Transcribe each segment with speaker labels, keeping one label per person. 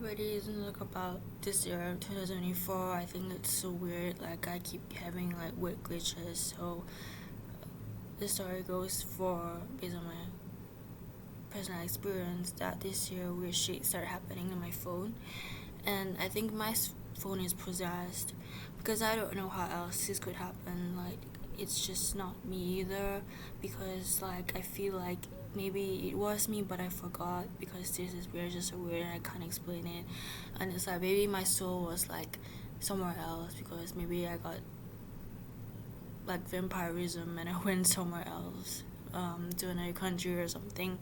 Speaker 1: everybody isn't like about this year 2024. I think it's so weird, like I keep having like weird glitches. So the story goes for, based on my personal experience, that this year weird shit started happening on my phone. And I think my phone is possessed, because I don't know how else this could happen. Like, it's just not me either, because like I feel like maybe it was me but I forgot, because this is weird, just so weird, and I can't explain it. And it's like maybe my soul was like somewhere else, because maybe I got like vampirism and I went somewhere else, to another country or something.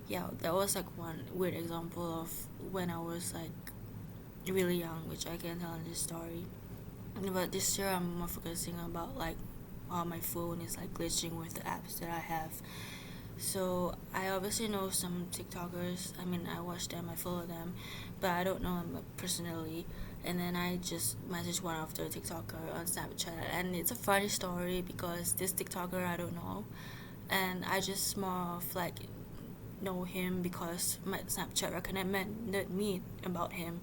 Speaker 1: Yeah, that was like one weird example of when I was like really young, which I can tell in this story. But this year I'm more focusing about like how my phone is like glitching with the apps that I have. So I obviously know some TikTokers. I mean, I watch them, I follow them, but I don't know them personally. And then I just messaged one of the TikToker on Snapchat, and it's a funny story because this TikToker I don't know, and I just more of like know him because my Snapchat recommended me about him.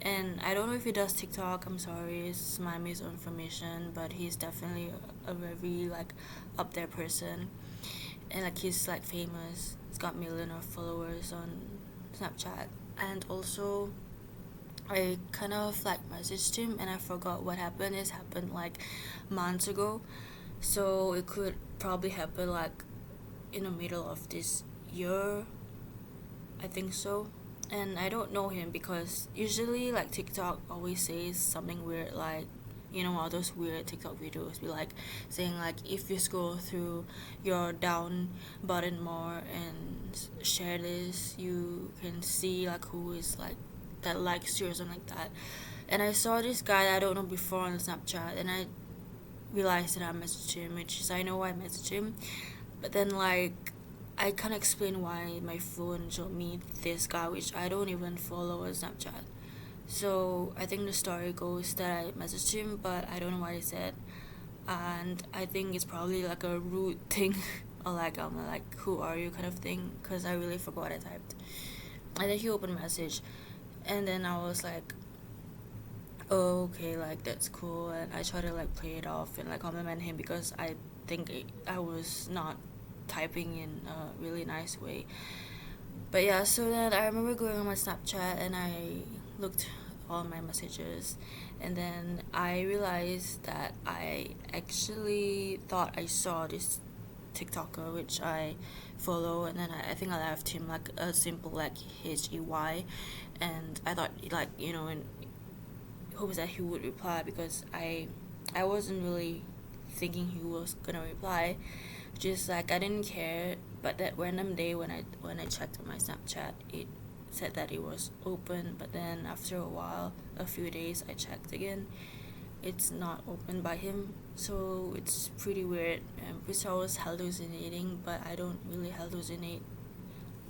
Speaker 1: And I don't know if he does TikTok. I'm sorry, it's my misinformation, but he's definitely a very like up there person, and like he's like famous. He's got million of followers on Snapchat, and also I kind of like messaged him and I forgot what happened. It happened like months ago, so it could probably happen like in the middle of this year. I think so. And I don't know him because usually like TikTok always says something weird, like all those weird TikTok videos be like saying like if you scroll through your down button more and share this, you can see like who is like that likes you or something like that. And I saw this guy I don't know before on Snapchat, and I realized that I messaged him, which is I know I messaged him, but then like I can't explain why my phone showed me this guy, which I don't even follow on Snapchat. So I think the story goes that I messaged him, but I don't know what he said, and I think it's probably like a rude thing, or like like who are you kind of thing, because I really forgot what I typed. And then he opened message, and then I was like, oh, okay, like that's cool, and I try to like play it off and like compliment him because I think I was not typing in a really nice way. But yeah, so then I remember going on my Snapchat and I looked all my messages, and then I realized that I actually thought I saw this TikToker which I follow, and then I think I left him like a simple like HEY, and I thought like in hopes that he would reply, because I wasn't really thinking he was gonna reply. Just like I didn't care. But that random day when I checked on my Snapchat, it said that it was open. But then after a while, a few days, I checked again. It's not open by him, so it's pretty weird. Which I was hallucinating, but I don't really hallucinate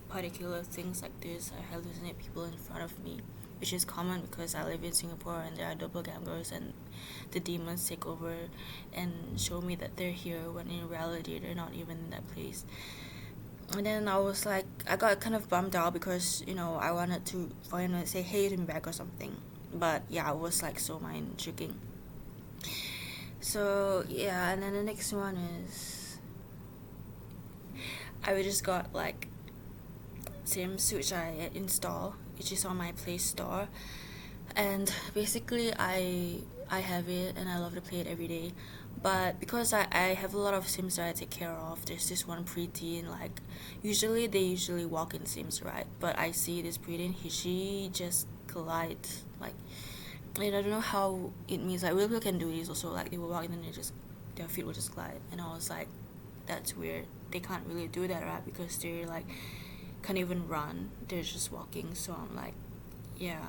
Speaker 1: particular things like this. I hallucinate people in front of me, which is common because I live in Singapore and there are doppelgangers, and the demons take over and show me that they're here when in reality they're not even in that place. And then I was like, I got kind of bummed out because I wanted to finally say hey to him back or something, but yeah, I was like so mind tricking. So yeah, and then the next one is I just got like Sims, which I install, which is on my Play Store, and basically I have it and I love to play it every day. But because I have a lot of Sims that I take care of, there's this one preteen, like usually they usually walk in Sims, right? But I see this preteen, she just glides like, and I don't know how it means. Like real people can do this also, like they will walk and then their feet will just glide, and I was like, that's weird. They can't really do that, right? Because they're like can't even run, they're just walking. So I'm like, yeah.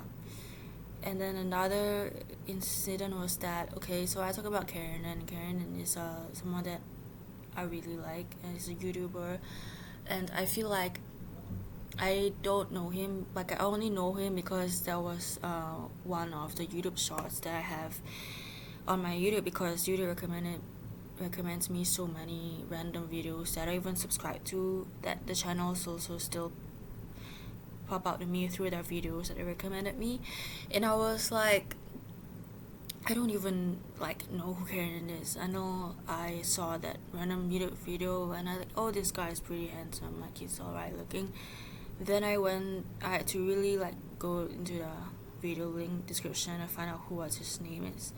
Speaker 1: And then another incident was that, okay, so I talk about Karen, and Karen is someone that I really like, and he's a YouTuber, and I feel like I don't know him, like I only know him because that was one of the YouTube shorts that I have on my YouTube, because YouTube recommends me so many random videos that I even subscribe to, that the channel is also still pop out to me through their videos that they recommended me, and I was like, I don't even like know who Karen is. I know I saw that random YouTube video and I like, oh, this guy is pretty handsome, like he's alright looking. Then I had to really like go into the video link description and find out what his name is.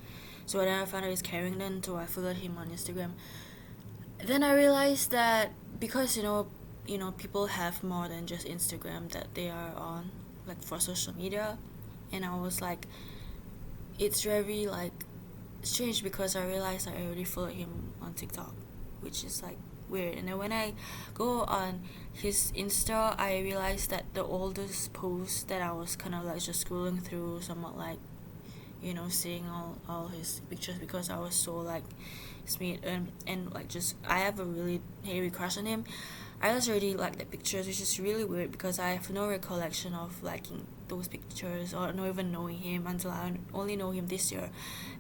Speaker 1: So then I found out he's Carrington, so I followed him on Instagram. Then I realized that because people have more than just Instagram that they are on, like for social media, and I was like, it's very like strange because I realized I already followed him on TikTok, which is like weird. And then when I go on his Insta, I realized that the oldest post that I was kind of like just scrolling through, somewhat like seeing all his pictures because I was so like sweet and like just I have a really heavy crush on him. I just already like the pictures, which is really weird because I have no recollection of liking those pictures or not even knowing him until I only know him this year.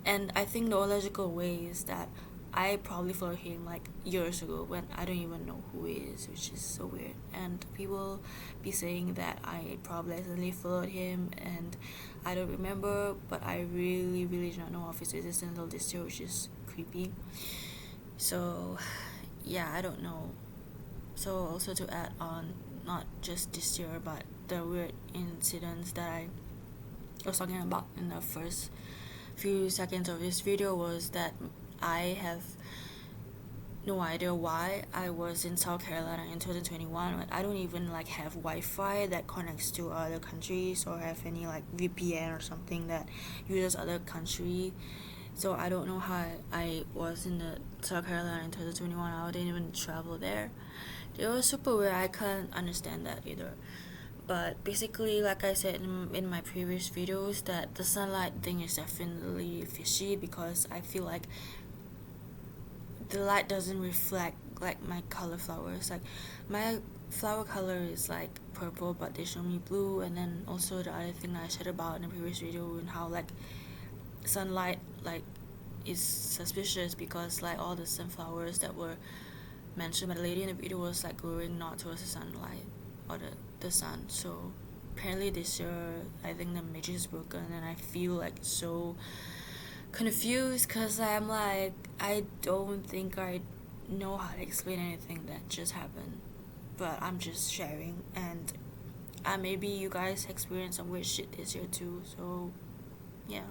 Speaker 1: And I think the logical way is that I probably followed him like years ago when I don't even know who he is, which is so weird. And people be saying that I probably accidentally followed him and I don't remember, but I really, really do not know of his existence until this year, which is creepy. So, yeah, I don't know. So also to add on, not just this year, but the weird incidents that I was talking about in the first few seconds of this video was that I have no idea why I was in South Carolina in 2021, but I don't even like have Wi-Fi that connects to other countries or have any like VPN or something that uses other country. So I don't know how I was in the South Carolina in 2021. I didn't even travel there. It was super weird. I can't understand that either. But basically, like I said in my previous videos, that the sunlight thing is definitely fishy because I feel like the light doesn't reflect like my color flowers. Like my flower color is like purple, but they show me blue. And then also the other thing that I said about in the previous video and how like sunlight like is suspicious because like all the sunflowers that were mentioned by the lady in the video was like growing not towards the sunlight or the sun. So apparently this year I think the matrix is broken and I feel like so confused because I'm like I don't think I know how to explain anything that just happened, but I'm just sharing and maybe you guys experience some weird shit this year too. So yeah.